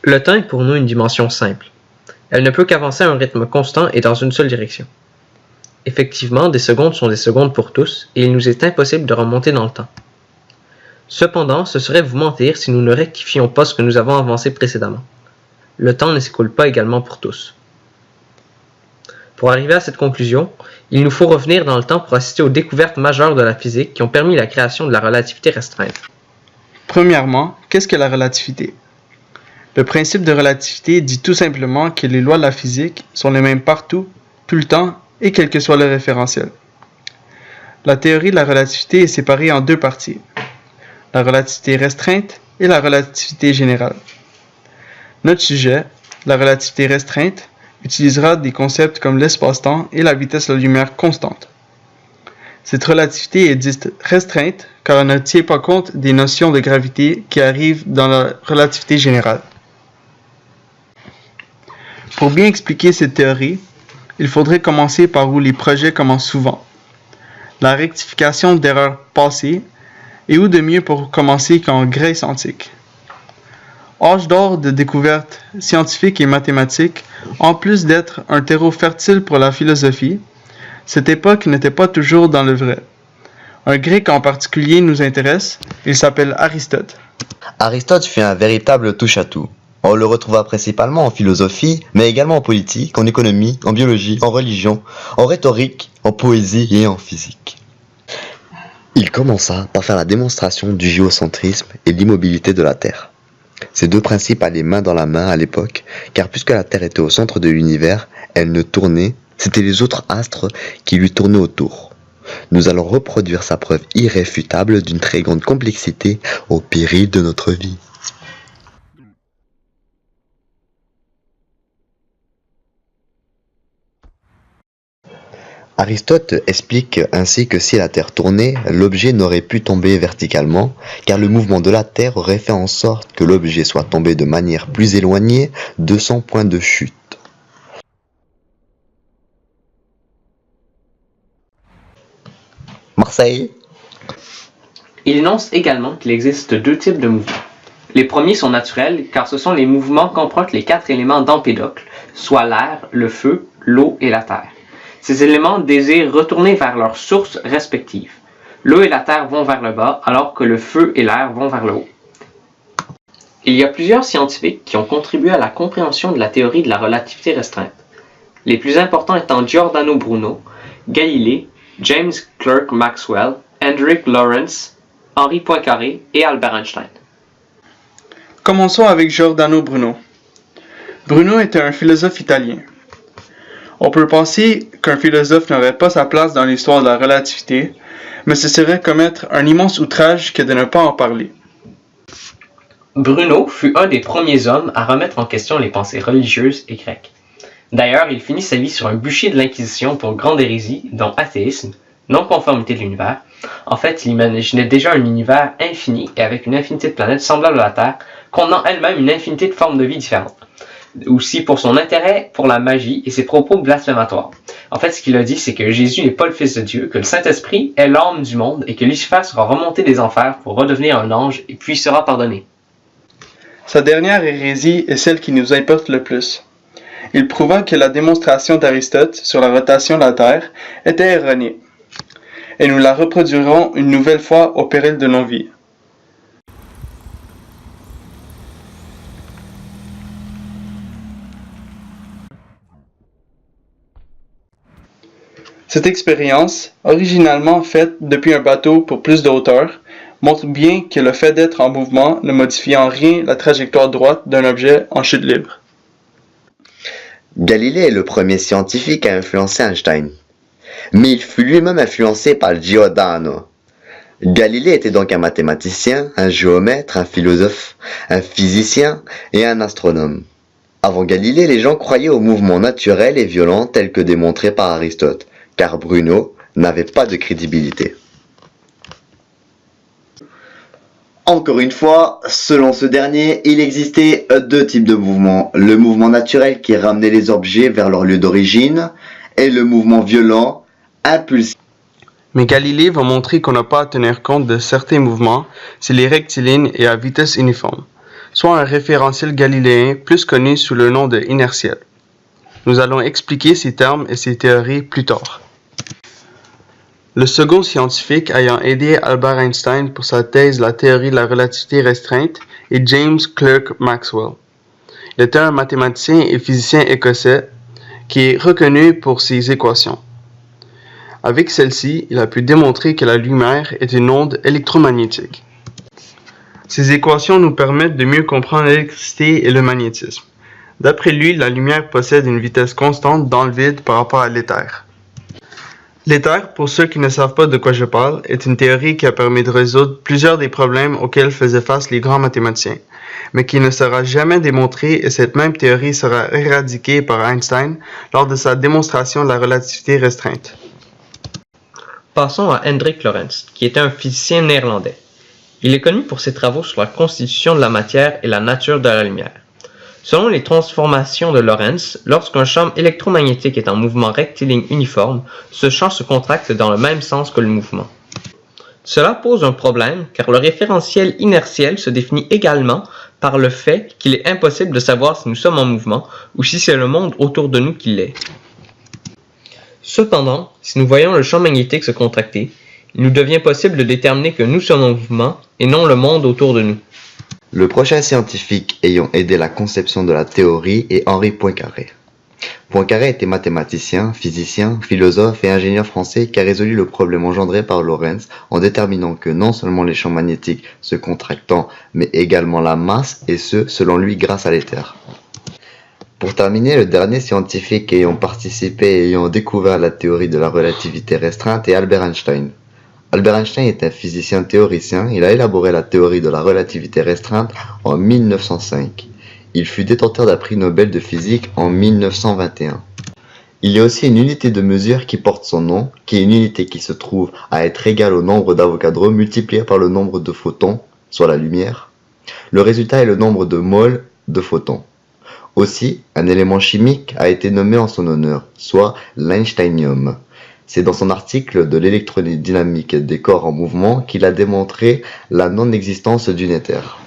Le temps est pour nous une dimension simple. Elle ne peut qu'avancer à un rythme constant et dans une seule direction. Effectivement, des secondes sont des secondes pour tous, et il nous est impossible de remonter dans le temps. Cependant, ce serait vous mentir si nous ne rectifions pas ce que nous avons avancé précédemment. Le temps ne s'écoule pas également pour tous. Pour arriver à cette conclusion, il nous faut revenir dans le temps pour assister aux découvertes majeures de la physique qui ont permis la création de la relativité restreinte. Premièrement, qu'est-ce que la relativité? Le principe de relativité dit tout simplement que les lois de la physique sont les mêmes partout, tout le temps, et quel que soit le référentiel. La théorie de la relativité est séparée en deux parties, la relativité restreinte et la relativité générale. Notre sujet, la relativité restreinte, utilisera des concepts comme l'espace-temps et la vitesse de la lumière constante. Cette relativité est dite restreinte car elle ne tient pas compte des notions de gravité qui arrivent dans la relativité générale. Pour bien expliquer cette théorie, il faudrait commencer par où les projets commencent souvent, la rectification d'erreurs passées, et où de mieux pour commencer qu'en Grèce antique. Âge d'or de découvertes scientifiques et mathématiques, en plus d'être un terreau fertile pour la philosophie, cette époque n'était pas toujours dans le vrai. Un Grec en particulier nous intéresse, il s'appelle Aristote. Aristote fut un véritable touche-à-tout. On le retrouva principalement en philosophie, mais également en politique, en économie, en biologie, en religion, en rhétorique, en poésie et en physique. Il commença par faire la démonstration du géocentrisme et l'immobilité de la Terre. Ces deux principes allaient main dans la main à l'époque, car puisque la Terre était au centre de l'univers, elle ne tournait, c'étaient les autres astres qui lui tournaient autour. Nous allons reproduire sa preuve irréfutable d'une très grande complexité au péril de notre vie. Aristote explique ainsi que si la Terre tournait, l'objet n'aurait pu tomber verticalement, car le mouvement de la Terre aurait fait en sorte que l'objet soit tombé de manière plus éloignée de son point de chute. Marseille. Il énonce également qu'il existe deux types de mouvements. Les premiers sont naturels car ce sont les mouvements qu'empruntent les quatre éléments d'Empédocle, soit l'air, le feu, l'eau et la terre. Ces éléments désirent retourner vers leurs sources respectives. L'eau et la terre vont vers le bas, alors que le feu et l'air vont vers le haut. Il y a plusieurs scientifiques qui ont contribué à la compréhension de la théorie de la relativité restreinte. Les plus importants étant Giordano Bruno, Galilée, James Clerk Maxwell, Hendrik Lorentz, Henri Poincaré et Albert Einstein. Commençons avec Giordano Bruno. Bruno était un philosophe italien. On peut penser qu'un philosophe n'aurait pas sa place dans l'histoire de la relativité, mais ce serait commettre un immense outrage que de ne pas en parler. Bruno fut un des premiers hommes à remettre en question les pensées religieuses et grecques. D'ailleurs, il finit sa vie sur un bûcher de l'Inquisition pour grande hérésie, dont athéisme, non-conformité de l'univers. En fait, il imaginait déjà un univers infini et avec une infinité de planètes semblables à la Terre, contenant elle-même une infinité de formes de vie différentes. Aussi pour son intérêt pour la magie et ses propos blasphématoires. En fait, ce qu'il a dit, c'est que Jésus n'est pas le Fils de Dieu, que le Saint-Esprit est l'âme du monde et que Lucifer sera remonté des enfers pour redevenir un ange et puis sera pardonné. Sa dernière hérésie est celle qui nous importe le plus. Il prouva que la démonstration d'Aristote sur la rotation de la Terre était erronée. Et nous la reproduirons une nouvelle fois au péril de nos vies. Cette expérience, originalement faite depuis un bateau pour plus de hauteur, montre bien que le fait d'être en mouvement ne modifie en rien la trajectoire droite d'un objet en chute libre. Galilée est le premier scientifique à influencer Einstein, mais il fut lui-même influencé par Giordano. Galilée était donc un mathématicien, un géomètre, un philosophe, un physicien et un astronome. Avant Galilée, les gens croyaient aux mouvements naturels et violents tels que démontrés par Aristote, car Bruno n'avait pas de crédibilité. Encore une fois, selon ce dernier, il existait deux types de mouvements. Le mouvement naturel qui ramenait les objets vers leur lieu d'origine et le mouvement violent, impulsif. Mais Galilée va montrer qu'on n'a pas à tenir compte de certains mouvements si les rectilignes et à vitesse uniforme. soit un référentiel galiléen plus connu sous le nom de inertiel. Nous allons expliquer ces termes et ces théories plus tard. Le second scientifique ayant aidé Albert Einstein pour sa thèse La théorie de la relativité restreinte est James Clerk Maxwell. Il était un mathématicien et physicien écossais qui est reconnu pour ses équations. Avec celle-ci, il a pu démontrer que la lumière est une onde électromagnétique. Ces équations nous permettent de mieux comprendre l'électricité et le magnétisme. D'après lui, la lumière possède une vitesse constante dans le vide par rapport à l'éther. L'éther, pour ceux qui ne savent pas de quoi je parle, est une théorie qui a permis de résoudre plusieurs des problèmes auxquels faisaient face les grands mathématiciens, mais qui ne sera jamais démontrée et cette même théorie sera éradiquée par Einstein lors de sa démonstration de la relativité restreinte. Passons à Hendrik Lorentz, qui était un physicien néerlandais. Il est connu pour ses travaux sur la constitution de la matière et la nature de la lumière. Selon les transformations de Lorentz, lorsqu'un champ électromagnétique est en mouvement rectiligne uniforme, ce champ se contracte dans le même sens que le mouvement. Cela pose un problème car le référentiel inertiel se définit également par le fait qu'il est impossible de savoir si nous sommes en mouvement ou si c'est le monde autour de nous qui l'est. Cependant, si nous voyons le champ magnétique se contracter, il nous devient possible de déterminer que nous sommes en mouvement et non le monde autour de nous. Le prochain scientifique ayant aidé la conception de la théorie est Henri Poincaré. Poincaré était mathématicien, physicien, philosophe et ingénieur français qui a résolu le problème engendré par Lorentz en déterminant que non seulement les champs magnétiques se contractant, mais également la masse, et ce, selon lui, grâce à l'éther. Pour terminer, le dernier scientifique ayant participé et ayant découvert la théorie de la relativité restreinte est Albert Einstein. Albert Einstein est un physicien théoricien, il a élaboré la théorie de la relativité restreinte en 1905. Il fut détenteur d'un prix Nobel de physique en 1921. Il y a aussi une unité de mesure qui porte son nom, qui est une unité qui se trouve à être égale au nombre d'Avogadro multiplié par le nombre de photons, soit la lumière. Le résultat est le nombre de moles de photons. Aussi, un élément chimique a été nommé en son honneur, soit l'einsteinium. C'est dans son article de l'électrodynamique des corps en mouvement qu'il a démontré la non-existence du éther.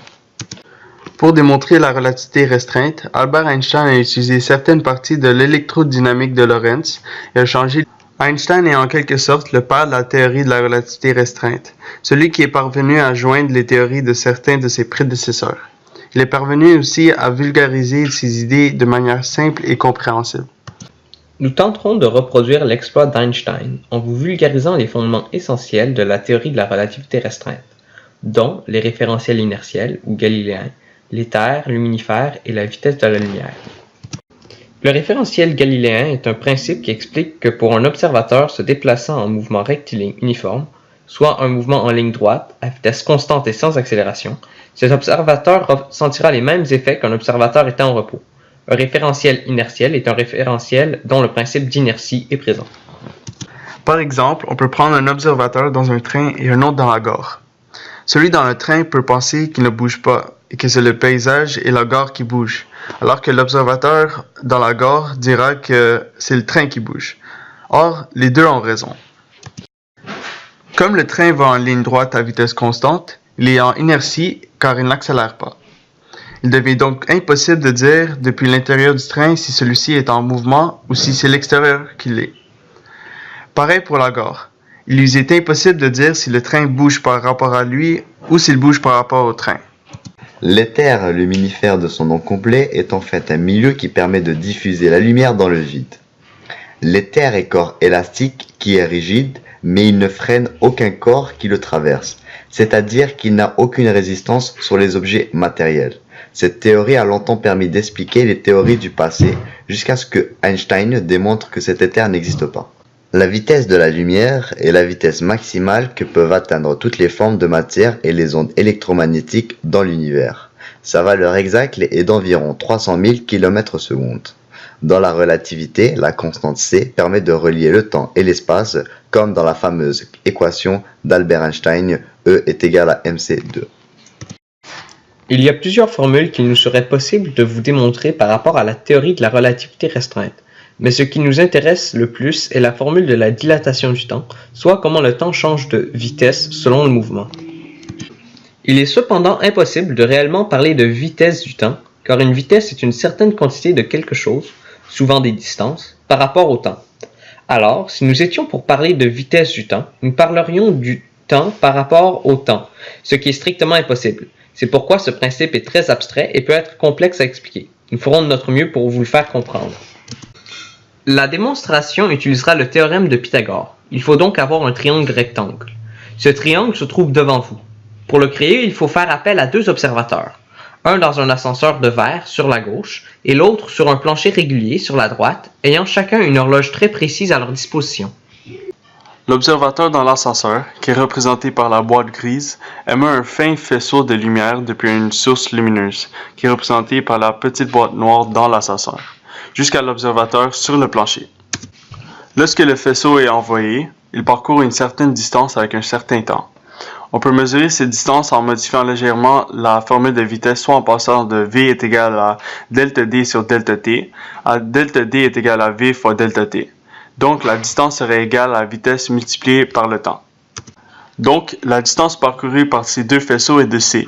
Pour démontrer la relativité restreinte, Albert Einstein a utilisé certaines parties de l'électrodynamique de Lorentz et a changé. Einstein est en quelque sorte le père de la théorie de la relativité restreinte, celui qui est parvenu à joindre les théories de certains de ses prédécesseurs. Il est parvenu aussi à vulgariser ses idées de manière simple et compréhensible. Nous tenterons de reproduire l'exploit d'Einstein en vous vulgarisant les fondements essentiels de la théorie de la relativité restreinte, dont les référentiels inertiels ou galiléens, l'éther, l'univers et la vitesse de la lumière. Le référentiel galiléen est un principe qui explique que pour un observateur se déplaçant en mouvement rectiligne uniforme, soit un mouvement en ligne droite, à vitesse constante et sans accélération, cet observateur ressentira les mêmes effets qu'un observateur étant en repos. Un référentiel inertiel est un référentiel dont le principe d'inertie est présent. Par exemple, on peut prendre un observateur dans un train et un autre dans la gare. Celui dans le train peut penser qu'il ne bouge pas et que c'est le paysage et la gare qui bougent, alors que l'observateur dans la gare dira que c'est le train qui bouge. Or, les deux ont raison. Comme le train va en ligne droite à vitesse constante, il est en inertie car il n'accélère pas. Il devient donc impossible de dire depuis l'intérieur du train si celui-ci est en mouvement ou si c'est l'extérieur qui l'est. Pareil pour la gare. Il lui est impossible de dire si le train bouge par rapport à lui ou s'il bouge par rapport au train. L'éther luminifère de son nom complet est en fait un milieu qui permet de diffuser la lumière dans le vide. L'éther est corps élastique qui est rigide, mais il ne freine aucun corps qui le traverse, c'est-à-dire qu'il n'a aucune résistance sur les objets matériels. Cette théorie a longtemps permis d'expliquer les théories du passé, jusqu'à ce que Einstein démontre que cet éther n'existe pas. La vitesse de la lumière est la vitesse maximale que peuvent atteindre toutes les formes de matière et les ondes électromagnétiques dans l'univers. Sa valeur exacte est d'environ 300 000 km/s. Dans la relativité, la constante c permet de relier le temps et l'espace, comme dans la fameuse équation d'Albert Einstein, E est égal à mc2. Il y a plusieurs formules qu'il nous serait possible de vous démontrer par rapport à la théorie de la relativité restreinte. Mais ce qui nous intéresse le plus est la formule de la dilatation du temps, soit comment le temps change de vitesse selon le mouvement. Il est cependant impossible de réellement parler de vitesse du temps, car une vitesse est une certaine quantité de quelque chose, souvent des distances, par rapport au temps. Alors, si nous étions pour parler de vitesse du temps, nous parlerions du temps par rapport au temps, ce qui est strictement impossible. C'est pourquoi ce principe est très abstrait et peut être complexe à expliquer. Nous ferons de notre mieux pour vous le faire comprendre. La démonstration utilisera le théorème de Pythagore. Il faut donc avoir un triangle rectangle. Ce triangle se trouve devant vous. Pour le créer, il faut faire appel à deux observateurs. Un dans un ascenseur de verre sur la gauche et l'autre sur un plancher régulier sur la droite, ayant chacun une horloge très précise à leur disposition. L'observateur dans l'ascenseur, qui est représenté par la boîte grise, émet un fin faisceau de lumière depuis une source lumineuse, qui est représentée par la petite boîte noire dans l'ascenseur, jusqu'à l'observateur sur le plancher. Lorsque le faisceau est envoyé, il parcourt une certaine distance avec un certain temps. On peut mesurer cette distance en modifiant légèrement la formule de vitesse, soit en passant de V est égal à delta D sur delta T, à delta D est égal à V fois delta T. Donc, la distance serait égale à la vitesse multipliée par le temps. Donc, la distance parcourue par ces deux faisceaux est de c,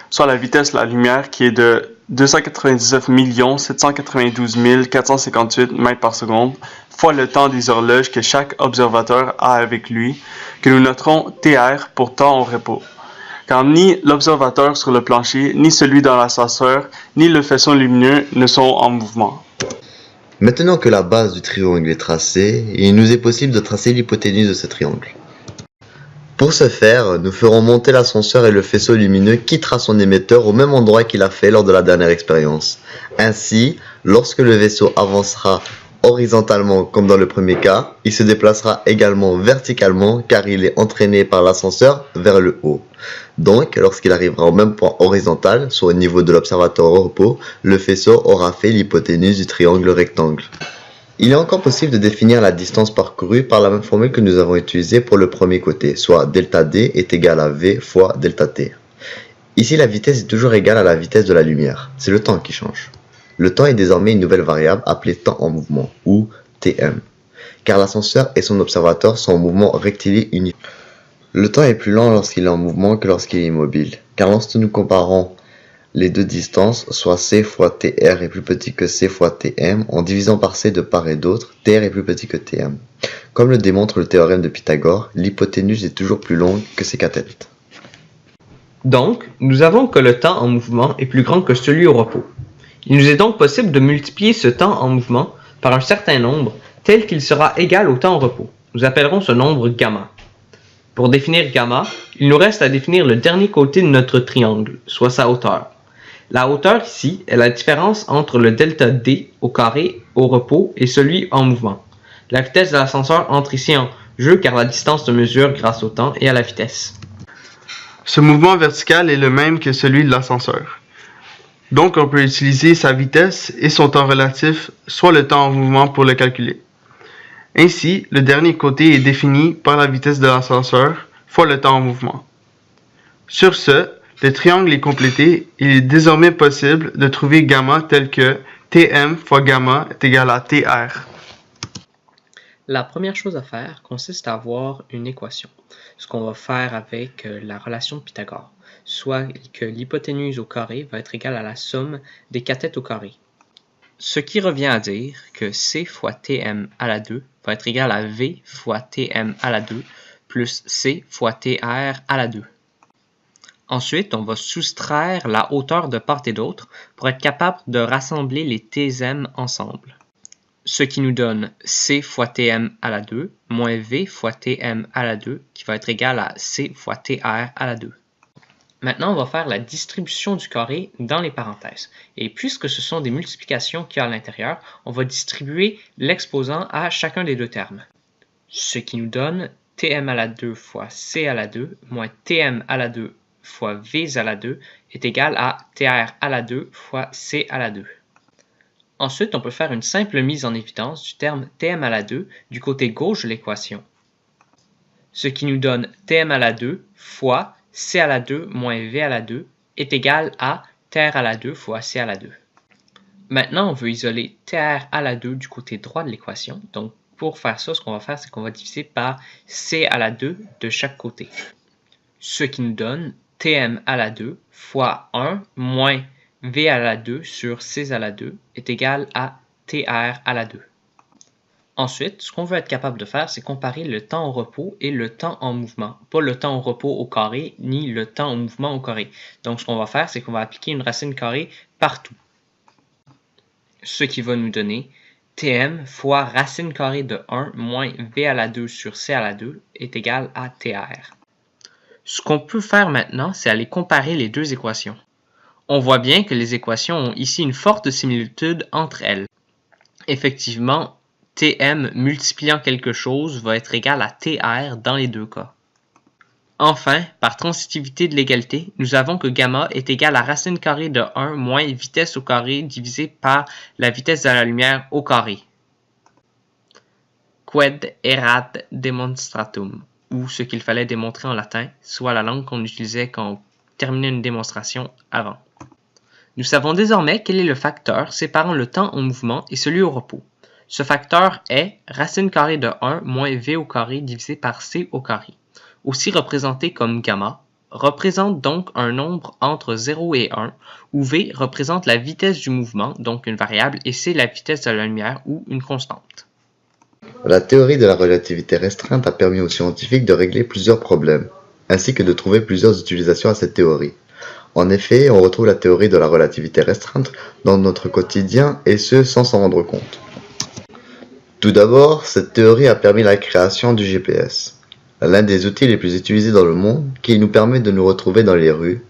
soit la vitesse de la lumière qui est de 299 792 458 mètres par seconde, fois le temps des horloges que chaque observateur a avec lui, que nous noterons TR pour temps au repos. Car ni l'observateur sur le plancher, ni celui dans l'ascenseur, ni le faisceau lumineux ne sont en mouvement. Maintenant que la base du triangle est tracée, il nous est possible de tracer l'hypoténuse de ce triangle. Pour ce faire, nous ferons monter l'ascenseur et le faisceau lumineux quittera son émetteur au même endroit qu'il a fait lors de la dernière expérience. Ainsi, lorsque le vaisseau avancera horizontalement comme dans le premier cas, il se déplacera également verticalement car il est entraîné par l'ascenseur vers le haut. Donc, lorsqu'il arrivera au même point horizontal, soit au niveau de l'observateur au repos, le faisceau aura fait l'hypoténuse du triangle rectangle. Il est encore possible de définir la distance parcourue par la même formule que nous avons utilisée pour le premier côté, soit delta D est égal à V fois delta T. Ici, la vitesse est toujours égale à la vitesse de la lumière, c'est le temps qui change. Le temps est désormais une nouvelle variable appelée temps en mouvement, ou Tm, car l'ascenseur et son observateur sont en mouvement rectiligne unique. Le temps est plus lent lorsqu'il est en mouvement que lorsqu'il est immobile, car lorsque nous comparons les deux distances, soit c fois tr est plus petit que c fois tm, en divisant par c de part et d'autre, tr est plus petit que tm. Comme le démontre le théorème de Pythagore, l'hypoténuse est toujours plus longue que ses cathètes. Donc, nous avons que le temps en mouvement est plus grand que celui au repos. Il nous est donc possible de multiplier ce temps en mouvement par un certain nombre tel qu'il sera égal au temps au repos. Nous appellerons ce nombre gamma. Pour définir gamma, il nous reste à définir le dernier côté de notre triangle, soit sa hauteur. La hauteur ici est la différence entre le delta D au carré au repos et celui en mouvement. La vitesse de l'ascenseur entre ici en jeu car la distance se mesure grâce au temps et à la vitesse. Ce mouvement vertical est le même que celui de l'ascenseur. Donc on peut utiliser sa vitesse et son temps relatif, soit le temps en mouvement pour le calculer. Ainsi, le dernier côté est défini par la vitesse de l'ascenseur fois le temps en mouvement. Sur ce, le triangle est complété et il est désormais possible de trouver gamma tel que Tm fois gamma est égal à Tr. La première chose à faire consiste à avoir une équation, ce qu'on va faire avec la relation de Pythagore, soit que l'hypoténuse au carré va être égale à la somme des cathètes au carré. Ce qui revient à dire que C fois Tm à la 2 va être égal à V fois Tm à la 2 plus C fois Tr à la 2. Ensuite, on va soustraire la hauteur de part et d'autre pour être capable de rassembler les Tm ensemble. Ce qui nous donne C fois Tm à la 2 moins V fois Tm à la 2 qui va être égal à C fois Tr à la 2. Maintenant, on va faire la distribution du carré dans les parenthèses. Et puisque ce sont des multiplications qu'il y a à l'intérieur, on va distribuer l'exposant à chacun des deux termes. Ce qui nous donne Tm à la 2 fois C à la 2 moins Tm à la 2 fois V à la 2 est égal à Tr à la 2 fois C à la 2. Ensuite, on peut faire une simple mise en évidence du terme Tm à la 2 du côté gauche de l'équation. Ce qui nous donne Tm à la 2 fois C à la 2 moins V à la 2 est égal à Tr à la 2 fois C à la 2. Maintenant, on veut isoler Tr à la 2 du côté droit de l'équation. Donc, pour faire ça, ce qu'on va faire, c'est qu'on va diviser par C à la 2 de chaque côté. Ce qui nous donne Tm à la 2 fois 1 moins V à la 2 sur C à la 2 est égal à Tr à la 2. Ensuite, ce qu'on veut être capable de faire, c'est comparer le temps au repos et le temps en mouvement. Pas le temps au repos au carré, ni le temps au mouvement au carré. Donc, ce qu'on va faire, c'est qu'on va appliquer une racine carrée partout. Ce qui va nous donner Tm fois racine carrée de 1 moins V à la 2 sur C à la 2 est égal à Tr. Ce qu'on peut faire maintenant, c'est aller comparer les deux équations. On voit bien que les équations ont ici une forte similitude entre elles. Effectivement, Tm multipliant quelque chose va être égal à Tr dans les deux cas. Enfin, par transitivité de l'égalité, nous avons que gamma est égal à racine carrée de 1 moins vitesse au carré divisé par la vitesse de la lumière au carré. Quod erat demonstratum, ou ce qu'il fallait démontrer en latin, soit la langue qu'on utilisait quand on terminait une démonstration avant. Nous savons désormais quel est le facteur séparant le temps en mouvement et celui au repos. Ce facteur est racine carrée de 1 moins V au carré divisé par C au carré, aussi représenté comme gamma, représente donc un nombre entre 0 et 1, où V représente la vitesse du mouvement, donc une variable, et C la vitesse de la lumière, ou une constante. La théorie de la relativité restreinte a permis aux scientifiques de régler plusieurs problèmes, ainsi que de trouver plusieurs utilisations à cette théorie. En effet, on retrouve la théorie de la relativité restreinte dans notre quotidien, et ce sans s'en rendre compte. Tout d'abord, cette théorie a permis la création du GPS, l'un des outils les plus utilisés dans le monde, qui nous permet de nous retrouver dans les rues,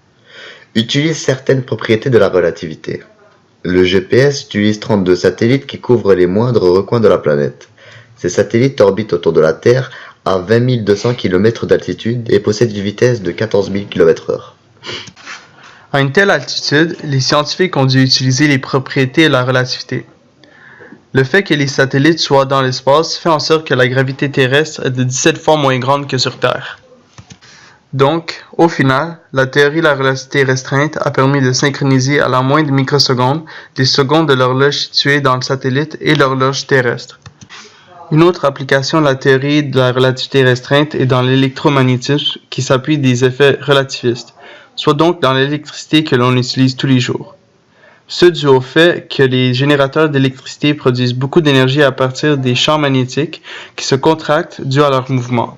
utilise certaines propriétés de la relativité. Le GPS utilise 32 satellites qui couvrent les moindres recoins de la planète. Ces satellites orbitent autour de la Terre à 20 200 km d'altitude et possèdent une vitesse de 14 000 km/h. À une telle altitude, les scientifiques ont dû utiliser les propriétés de la relativité. Le fait que les satellites soient dans l'espace fait en sorte que la gravité terrestre est de 17 fois moins grande que sur Terre. Donc, au final, la théorie de la relativité restreinte a permis de synchroniser à la moindre microseconde les secondes de l'horloge située dans le satellite et l'horloge terrestre. Une autre application de la théorie de la relativité restreinte est dans l'électromagnétisme qui s'appuie des effets relativistes, soit donc dans l'électricité que l'on utilise tous les jours. Ce dû au fait que les générateurs d'électricité produisent beaucoup d'énergie à partir des champs magnétiques qui se contractent dû à leur mouvement.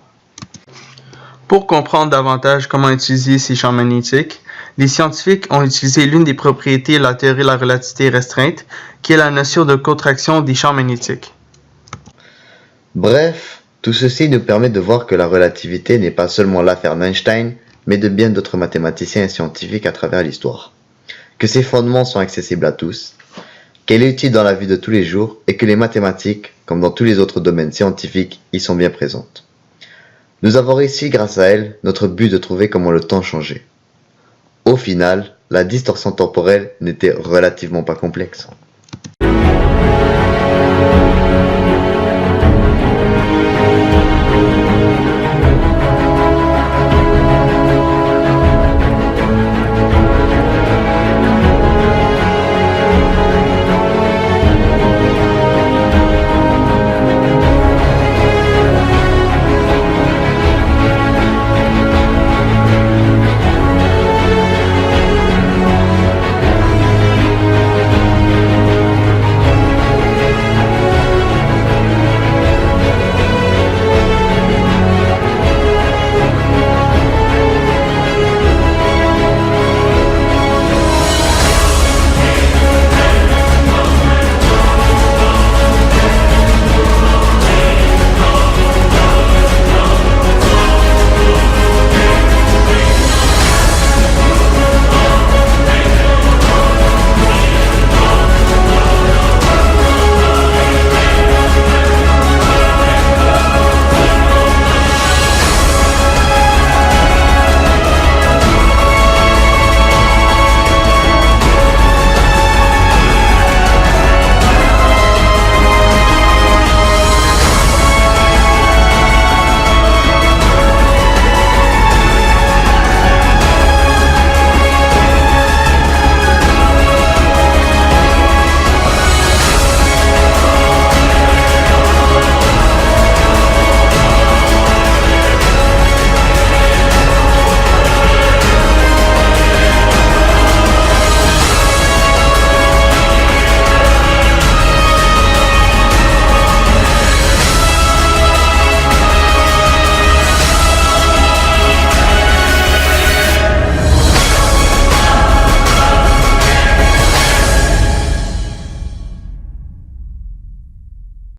Pour comprendre davantage comment utiliser ces champs magnétiques, les scientifiques ont utilisé l'une des propriétés de la théorie de la relativité restreinte, qui est la notion de contraction des champs magnétiques. Bref, tout ceci nous permet de voir que la relativité n'est pas seulement l'affaire d'Einstein, mais de bien d'autres mathématiciens et scientifiques à travers l'histoire. Que ses fondements sont accessibles à tous, qu'elle est utile dans la vie de tous les jours et que les mathématiques, comme dans tous les autres domaines scientifiques, y sont bien présentes. Nous avons réussi grâce à elle notre but de trouver comment le temps changeait. Au final, la distorsion temporelle n'était relativement pas complexe.